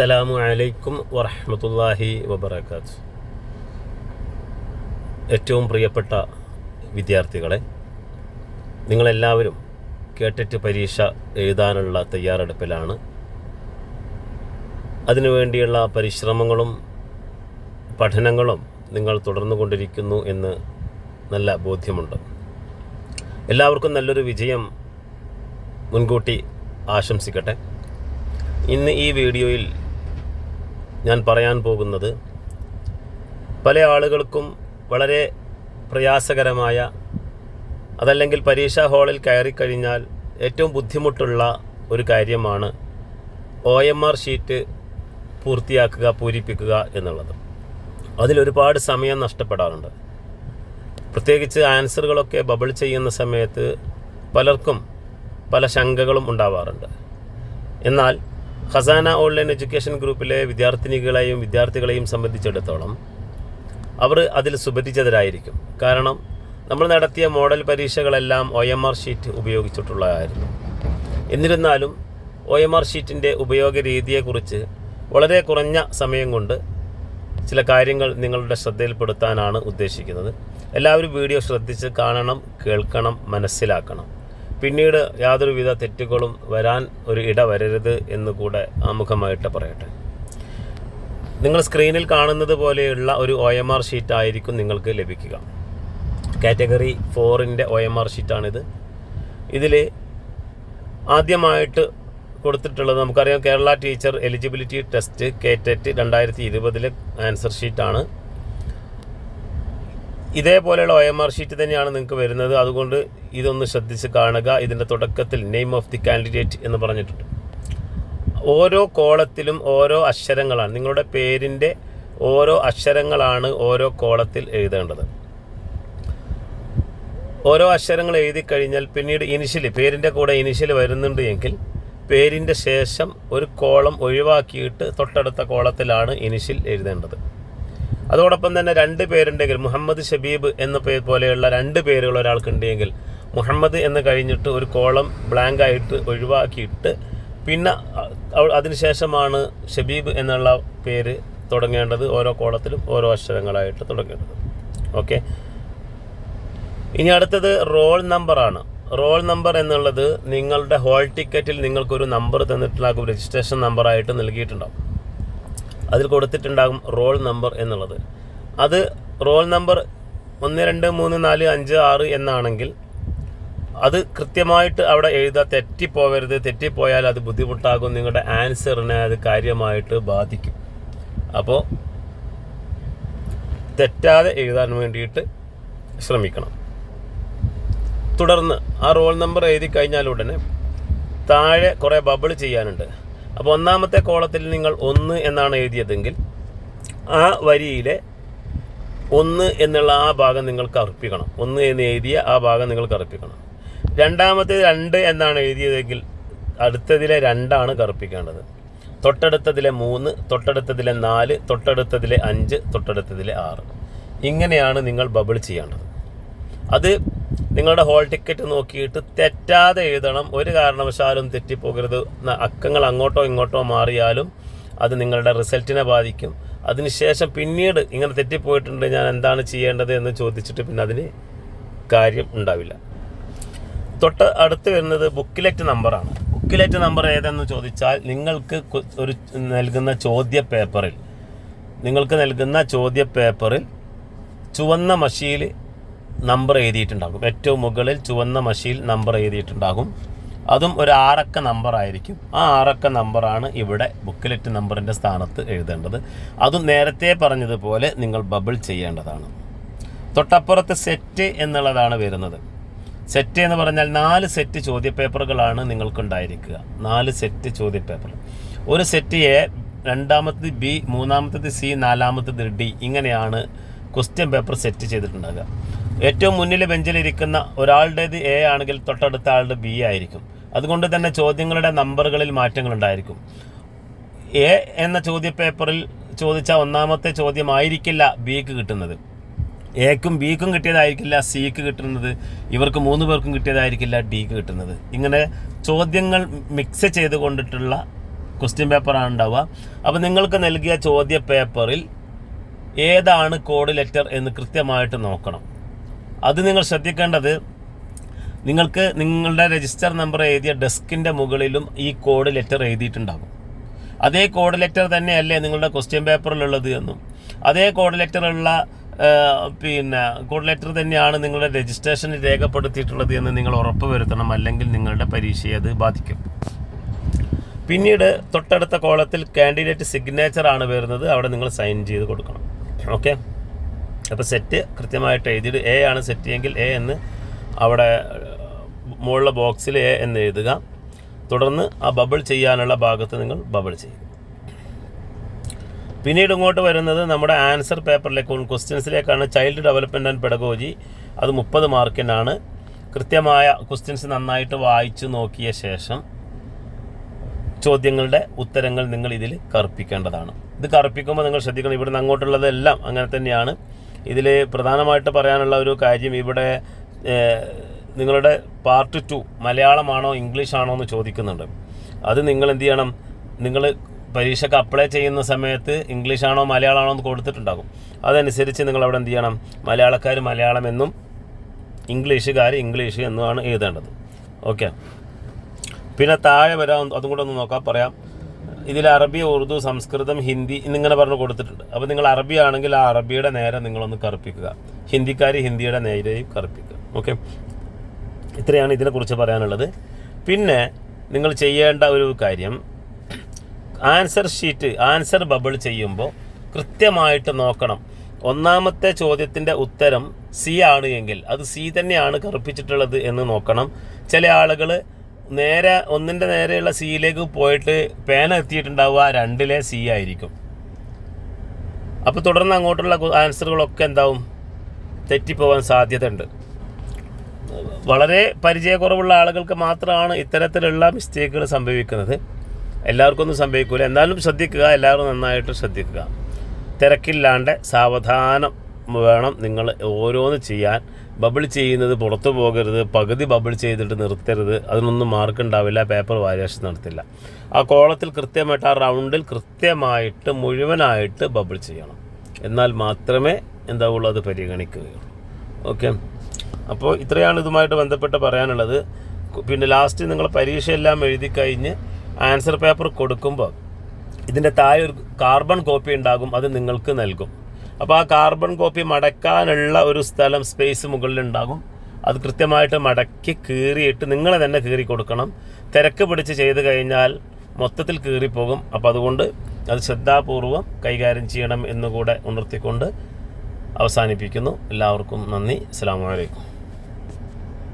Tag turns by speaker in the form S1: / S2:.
S1: അസ്സലാമു അലൈക്കും വറഹ്മത്തുള്ളാഹി വബറകാതുഹു. ഏറ്റവും പ്രിയപ്പെട്ട വിദ്യാർത്ഥികളെ, നിങ്ങളെല്ലാവരും കേട്ടിട്ട് പരീക്ഷ എഴുതാനുള്ള തയ്യാറെടുപ്പിലാണ്. അതിനുവേണ്ടിയുള്ള പരിശ്രമങ്ങളും പഠനങ്ങളും നിങ്ങൾ തുടർന്നു കൊണ്ടിരിക്കുന്നു എന്ന് നല്ല ബോധ്യമുണ്ട്. എല്ലാവർക്കും നല്ലൊരു വിജയം മുൻകൂട്ടി ആശംസിക്കട്ടെ. ഇന്ന് ഈ വീഡിയോയിൽ ഞാൻ പറയാൻ പോകുന്നത് പല ആളുകൾക്കും വളരെ പ്രയാസകരമായ, അതല്ലെങ്കിൽ പരീക്ഷാ ഹാളിൽ കയറിക്കഴിഞ്ഞാൽ ഏറ്റവും ബുദ്ധിമുട്ടുള്ള ഒരു കാര്യമാണ് OMR ഷീറ്റ് പൂരിപ്പിക്കുക എന്നുള്ളത്. അതിലൊരുപാട് സമയം നഷ്ടപ്പെടാറുണ്ട്. പ്രത്യേകിച്ച് ആൻസറുകളൊക്കെ ബബിൾ ചെയ്യുന്ന സമയത്ത് പലർക്കും പല ശങ്കകളും ഉണ്ടാവാറുണ്ട്. എന്നാൽ ഖസാന ഓൺലൈൻ എഡ്യൂക്കേഷൻ ഗ്രൂപ്പിലെ വിദ്യാർത്ഥികളെയും സംബന്ധിച്ചിടത്തോളം അവർ അതിൽ സുപരിചിതരായിരിക്കും. കാരണം നമ്മൾ നടത്തിയ മോഡൽ പരീക്ഷകളെല്ലാം OMR ഷീറ്റ് ഉപയോഗിച്ചിട്ടുള്ളതായിരുന്നു. എന്നിരുന്നാലും OMR ഷീറ്റിൻ്റെ ഉപയോഗ രീതിയെക്കുറിച്ച് വളരെ കുറഞ്ഞ സമയം കൊണ്ട് ചില കാര്യങ്ങൾ നിങ്ങളുടെ ശ്രദ്ധയിൽപ്പെടുത്താനാണ് ഉദ്ദേശിക്കുന്നത്. എല്ലാവരും വീഡിയോ ശ്രദ്ധിച്ച് കാണണം, കേൾക്കണം, മനസ്സിലാക്കണം. പിന്നീട് യാതൊരുവിധ തെറ്റുകളും വരാൻ ഒരു ഇട വരരുത് എന്നുകൂടെ ആമുഖമായിട്ട് പറയട്ടെ. നിങ്ങൾ സ്ക്രീനിൽ കാണുന്നത് പോലെയുള്ള ഒരു OMR ഷീറ്റ് ആയിരിക്കും നിങ്ങൾക്ക് ലഭിക്കുക. കാറ്റഗറി 4ൻ്റെ OMR ഷീറ്റാണിത്. ഇതിൽ ആദ്യമായിട്ട് കൊടുത്തിട്ടുള്ളത് നമുക്കറിയാം, Kerala teacher eligibility test KTET 2020 answer ഷീറ്റാണ്. ഇതേപോലെയുള്ള OMR ഷീറ്റ് തന്നെയാണ് നിങ്ങൾക്ക് വരുന്നത്. അതുകൊണ്ട് ഇതൊന്ന് ശ്രദ്ധിച്ച് കാണുക. ഇതിൻ്റെ തുടക്കത്തിൽ നെയിം ഓഫ് ദി കാൻഡിഡേറ്റ് എന്ന് പറഞ്ഞിട്ടുണ്ട്. ഓരോ കോളത്തിലും ഓരോ അക്ഷരങ്ങളാണ്, നിങ്ങളുടെ പേരിൻ്റെ ഓരോ അക്ഷരങ്ങളാണ് ഓരോ കോളത്തിൽ എഴുതേണ്ടത്. ഓരോ അക്ഷരങ്ങൾ എഴുതി കഴിഞ്ഞാൽ പിന്നീട് പേരിൻ്റെ കൂടെ ഇനിഷ്യൽ വരുന്നുണ്ട് എങ്കിൽ പേരിൻ്റെ ശേഷം ഒരു കോളം ഒഴിവാക്കിയിട്ട് തൊട്ടടുത്ത കോളത്തിലാണ് ഇനിഷ്യൽ എഴുതേണ്ടത്. അതോടൊപ്പം തന്നെ 2 പേരുണ്ടെങ്കിൽ, മുഹമ്മദ് ഷബീബ് എന്ന പോലെയുള്ള 2 പേരുകൾ ഒരാൾക്കുണ്ടെങ്കിൽ മുഹമ്മദ് എന്ന് കഴിഞ്ഞിട്ട് ഒരു കോളം ബ്ലാങ്ക് ആയിട്ട് ഒഴിവാക്കിയിട്ട് പിന്നെ അതിനുശേഷമാണ് ഷബീബ് എന്നുള്ള പേര് തുടങ്ങേണ്ടത്. ഓരോ കോളത്തിലും ഓരോ അക്ഷരങ്ങളായിട്ട് തുടങ്ങേണ്ടത്. ഓക്കെ, ഇനി അടുത്തത് റോൾ നമ്പറാണ്. റോൾ നമ്പർ എന്നുള്ളത് നിങ്ങളുടെ ഹോൾ ടിക്കറ്റിൽ നിങ്ങൾക്കൊരു നമ്പർ തന്നിട്ടുണ്ടാകും, രജിസ്ട്രേഷൻ നമ്പറായിട്ട് നൽകിയിട്ടുണ്ടാകും. അതിൽ കൊടുത്തിട്ടുണ്ടാകും റോൾ നമ്പർ എന്നുള്ളത്. അത് റോൾ നമ്പർ 1 2 3 4 5 6 എന്നാണെങ്കിൽ അത് കൃത്യമായിട്ട് അവിടെ എഴുതാൻ തെറ്റിപ്പോവരുത്. തെറ്റിപ്പോയാൽ അത് ബുദ്ധിമുട്ടാകും, നിങ്ങളുടെ ആൻസറിനെ അത് കാര്യമായിട്ട് ബാധിക്കും. അപ്പോൾ തെറ്റാതെ എഴുതാൻ വേണ്ടിയിട്ട് ശ്രമിക്കണം. തുടർന്ന് ആ റോൾ നമ്പർ എഴുതി കഴിഞ്ഞാൽ ഉടനെ താഴെ കുറേ ബബിൾ ചെയ്യാനുണ്ട്. അപ്പോൾ 1ാമത്തെ കോളത്തിൽ നിങ്ങൾ 1 എന്നാണ് എഴുതിയതെങ്കിൽ ആ വരിയിലെ 1 എന്നുള്ള ആ ഭാഗം നിങ്ങൾക്ക് അർപ്പിക്കണം. 1 എന്ന് എഴുതിയ ആ ഭാഗം നിങ്ങൾക്ക് അർപ്പിക്കണം. 2ാമത്തെ 2 എന്നാണ് എഴുതിയതെങ്കിൽ അടുത്തതിലെ 2 ആണ് കറുപ്പിക്കേണ്ടത്. തൊട്ടടുത്തതിലെ 3, തൊട്ടടുത്തതിലെ 4, തൊട്ടടുത്തതിലെ 5, തൊട്ടടുത്തതിലെ 6. ഇങ്ങനെയാണ് നിങ്ങൾ ബബിൾ ചെയ്യേണ്ടത്. അത് നിങ്ങളുടെ ഹോൾ ടിക്കറ്റ് നോക്കിയിട്ട് തെറ്റാതെ എഴുതണം. ഒരു കാരണവശാലും തെറ്റിപ്പോകരുത്. അക്കങ്ങൾ അങ്ങോട്ടോ ഇങ്ങോട്ടോ മാറിയാലും അത് നിങ്ങളുടെ റിസൾട്ടിനെ ബാധിക്കും. അതിനുശേഷം പിന്നീട് ഇങ്ങനെ തെറ്റിപ്പോയിട്ടുണ്ട്, ഞാൻ എന്താണ് ചെയ്യേണ്ടത് എന്ന് ചോദിച്ചിട്ട് പിന്നെ അതിന് കാര്യം ഉണ്ടാവില്ല. തൊട്ട് അടുത്ത് വരുന്നത് ബുക്കിലെറ്റ് നമ്പറാണ്. ബുക്കിലെറ്റ് നമ്പർ ഏതെന്ന് ചോദിച്ചാൽ നിങ്ങൾക്ക് നൽകുന്ന ചോദ്യ പേപ്പറിൽ ചുവന്ന മഷിയിൽ നമ്പർ എഴുതിയിട്ടുണ്ടാകും. ഏറ്റവും മുകളിൽ ചുവന്ന മഷിയിൽ നമ്പർ എഴുതിയിട്ടുണ്ടാകും. അതും ഒരു 6 അക്ക നമ്പറായിരിക്കും. ആ 6 അക്ക നമ്പറാണ് ഇവിടെ ബുക്കിലെറ്റ് നമ്പറിൻ്റെ സ്ഥാനത്ത് എഴുതേണ്ടത്. അതും നേരത്തെ പറഞ്ഞതുപോലെ നിങ്ങൾ ബബിൾ ചെയ്യേണ്ടതാണ്. തൊട്ടപ്പുറത്ത് സെറ്റ് എന്നുള്ളതാണ് വരുന്നത്. സെറ്റ് എന്ന് പറഞ്ഞാൽ 4 സെറ്റ് ചോദ്യപേപ്പറുകളാണ് നിങ്ങൾക്കുണ്ടായിരിക്കുക. 4 സെറ്റ് ചോദ്യപേപ്പർ. ഒരു set A, 2ാമത്തത് B, 3ാമത്തത് C, 4ാമത്തത് D. ഇങ്ങനെയാണ് ക്വസ്റ്റ്യൻ പേപ്പർ സെറ്റ് ചെയ്തിട്ടുണ്ടാകുക. ഏറ്റവും മുന്നിൽ ബെഞ്ചിലിരിക്കുന്ന ഒരാളുടേത് A ആണെങ്കിൽ തൊട്ടടുത്ത ആളുടെ B ആയിരിക്കും. അതുകൊണ്ട് തന്നെ ചോദ്യങ്ങളുടെ നമ്പറുകളിൽ മാറ്റങ്ങളുണ്ടായിരിക്കും. A എന്ന ചോദ്യപേപ്പറിൽ ചോദിച്ച 1ാമത്തെ ചോദ്യമായിരിക്കില്ല Bക്ക് കിട്ടുന്നത്. എക്കും ബിക്കും കിട്ടിയതായിരിക്കില്ല സിക്ക് കിട്ടുന്നത്, ഇവർക്ക് 3 പേർക്കും കിട്ടിയതായിരിക്കില്ല ഡിക്ക് കിട്ടുന്നത്. ഇങ്ങനെ ചോദ്യങ്ങൾ മിക്സ് ചെയ്തുകൊണ്ടിട്ടുള്ള ക്വസ്റ്റ്യൻ പേപ്പറാണ് ഉണ്ടാവുക. അപ്പോൾ നിങ്ങൾക്ക് നൽകിയ ചോദ്യ പേപ്പറിൽ ഏതാണ് കോഡ് ലെറ്റർ എന്ന് കൃത്യമായിട്ട് നോക്കണം. അത് നിങ്ങൾ ശ്രദ്ധിക്കേണ്ടത്, നിങ്ങൾക്ക് നിങ്ങളുടെ രജിസ്റ്റർ നമ്പർ എഴുതിയ ഡെസ്കിൻ്റെ മുകളിലും ഈ കോഡ് ലെറ്റർ എഴുതിയിട്ടുണ്ടാകും. അതേ കോഡ് ലെറ്റർ തന്നെയല്ലേ നിങ്ങളുടെ ക്വസ്റ്റ്യൻ പേപ്പറിലുള്ളത് എന്നും അതേ കോഡ് ലെറ്ററുള്ള കോഡ് ലെറ്റർ തന്നെയാണ് നിങ്ങളുടെ രജിസ്ട്രേഷനിൽ രേഖപ്പെടുത്തിയിട്ടുള്ളത് എന്ന് നിങ്ങൾ ഉറപ്പ് വരുത്തണം. അല്ലെങ്കിൽ നിങ്ങളുടെ പരീക്ഷയെ അത് ബാധിക്കും. പിന്നീട് തൊട്ടടുത്ത കോളത്തിൽ കാൻഡിഡേറ്റ് സിഗ്നേച്ചറാണ് വരുന്നത്. അവിടെ നിങ്ങൾ സൈൻ ചെയ്ത് കൊടുക്കണം. ഓക്കെ, അപ്പോൾ സെറ്റ് കൃത്യമായിട്ട് എഴുതിയിട്ട് എ ആണ് സെറ്റ് എങ്കിൽ എ എന്ന് അവിടെ മുകളിലെ ബോക്സിൽ എ എന്ന് എഴുതുക. തുടർന്ന് ആ ബബിൾ ചെയ്യാനുള്ള ഭാഗത്ത് നിങ്ങൾ ബബിൾ ചെയ്യുക. പിന്നീട് ഇങ്ങോട്ട് വരുന്നത് നമ്മുടെ ആൻസർ പേപ്പറിലേക്ക് ക്വസ്റ്റ്യൻസിലേക്കാണ്. ചൈൽഡ് ഡെവലപ്മെൻറ്റ് ആൻഡ് പെഡഗോജി അത് 30 മാർക്കിനാണ്. കൃത്യമായ ക്വസ്റ്റ്യൻസ് നന്നായിട്ട് വായിച്ചു നോക്കിയ ശേഷം ചോദ്യങ്ങളുടെ ഉത്തരങ്ങൾ നിങ്ങൾ ഇതിൽ കറുപ്പിക്കേണ്ടതാണ്. ഇത് കറുപ്പിക്കുമ്പോൾ നിങ്ങൾ ശ്രദ്ധിക്കണം, ഇവിടുന്ന് അങ്ങോട്ടുള്ളതെല്ലാം അങ്ങനെ തന്നെയാണ്. ഇതിൽ പ്രധാനമായിട്ട് പറയാനുള്ള ഒരു കാര്യം, ഇവിടെ നിങ്ങളുടെ പാർട്ട് 2 മലയാളമാണോ ഇംഗ്ലീഷാണോ എന്ന് ചോദിക്കുന്നുണ്ട്. അത് നിങ്ങൾ എന്ത് ചെയ്യണം, നിങ്ങൾ പരീക്ഷയ്ക്ക് അപ്ലൈ ചെയ്യുന്ന സമയത്ത് ഇംഗ്ലീഷാണോ മലയാളമാണോ എന്ന് കൊടുത്തിട്ടുണ്ടാകും. അതനുസരിച്ച് നിങ്ങൾ അവിടെ എന്ത് ചെയ്യണം, മലയാളക്കാർ മലയാളം എന്നും ഇംഗ്ലീഷുകാർ ഇംഗ്ലീഷ് എന്നുമാണ് എഴുതേണ്ടത്. ഓക്കെ, പിന്നെ താഴെ വരാൻ അതും കൂടെ ഒന്ന് പറയാം. ഇതിൽ അറബി, ഉറുദു, സംസ്കൃതം, ഹിന്ദി എന്നിങ്ങനെ പറഞ്ഞ് കൊടുത്തിട്ടുണ്ട്. അപ്പോൾ നിങ്ങൾ അറബി ആണെങ്കിൽ ആ അറബിയുടെ നേരെ നിങ്ങളൊന്ന് കറുപ്പിക്കുക, ഹിന്ദിക്കാർ ഹിന്ദിയുടെ നേരെയും കറുപ്പിക്കുക. ഓക്കെ, ഇത്രയാണ് ഇതിനെക്കുറിച്ച് പറയാനുള്ളത്. പിന്നെ നിങ്ങൾ ചെയ്യേണ്ട ഒരു കാര്യം, ആൻസർ ഷീറ്റ് ആൻസർ ബബിൾ ചെയ്യുമ്പോൾ കൃത്യമായിട്ട് നോക്കണം. ഒന്നാമത്തെ ചോദ്യത്തിൻ്റെ ഉത്തരം സി ആണ് എങ്കിൽ അത് സി തന്നെയാണ് കറുപ്പിച്ചിട്ടുള്ളത് എന്ന് നോക്കണം. ചില ആളുകൾ നേരെ ഒന്നിൻ്റെ നേരെയുള്ള സിയിലേക്ക് പോയിട്ട് പേന എത്തിയിട്ടുണ്ടാവുക 2ലെ സി ആയിരിക്കും. അപ്പോൾ തുടർന്ന് അങ്ങോട്ടുള്ള ആൻസറുകളൊക്കെ എന്താവും, തെറ്റിപ്പോവാൻ സാധ്യതയുണ്ട്. വളരെ പരിചയക്കുറവുള്ള ആളുകൾക്ക് മാത്രമാണ് ഇത്തരത്തിലുള്ള മിസ്റ്റേക്കുകൾ സംഭവിക്കുന്നത്. എല്ലാവർക്കും ഒന്നും സംഭവിക്കില്ല. എന്നാലും ശ്രദ്ധിക്കുക, എല്ലാവരും നന്നായിട്ട് ശ്രദ്ധിക്കുക. തിരക്കില്ലാണ്ട് സാവധാനം വേണം നിങ്ങൾ ഓരോന്ന് ചെയ്യാൻ. ബബിൾ ചെയ്യുന്നത് പുറത്തു പോകരുത്, പകുതി ബബിൾ ചെയ്തിട്ട് നിർത്തരുത്. അതിനൊന്നും മാർക്ക് ഉണ്ടാവില്ല, പേപ്പർ വാല്യുവേഷൻ നടത്തില്ല. ആ കോളത്തിൽ കൃത്യമായിട്ട് ആ റൗണ്ടിൽ കൃത്യമായിട്ട് മുഴുവനായിട്ട് ബബിൾ ചെയ്യണം. എന്നാൽ മാത്രമേ എന്താവുള്ളൂ, അത് പരിഗണിക്കുകയുള്ളൂ. ഓക്കെ, അപ്പോൾ ഇത്രയാണ് ഇതുമായിട്ട് ബന്ധപ്പെട്ട് പറയാനുള്ളത്. പിന്നെ ലാസ്റ്റ് നിങ്ങൾ പരീക്ഷയെല്ലാം എഴുതി കഴിഞ്ഞ് ആൻസർ പേപ്പർ കൊടുക്കുമ്പോൾ ഇതിൻ്റെ താഴെ ഒരു കാർബൺ കോപ്പി ഉണ്ടാകും, അത് നിങ്ങൾക്ക് നൽകും. അപ്പോൾ ആ കാർബൺ കോപ്പി മടക്കാനുള്ള ഒരു സ്ഥലം സ്പേസ് മുകളിലുണ്ടാകും. അത് കൃത്യമായിട്ട് മടക്കി കീറിയിട്ട് നിങ്ങൾ തന്നെ കീറി കൊടുക്കണം. തിരക്ക് പിടിച്ച് ചെയ്ത് കഴിഞ്ഞാൽ മൊത്തത്തിൽ കീറിപ്പോകും. അപ്പോൾ അതുകൊണ്ട് അത് ശ്രദ്ധാപൂർവം കൈകാര്യം ചെയ്യണം എന്നുകൂടെ ഉണർത്തിക്കൊണ്ട് അവസാനിപ്പിക്കുന്നു. എല്ലാവർക്കും നന്ദി. അസ്സലാമു അലൈക്കും.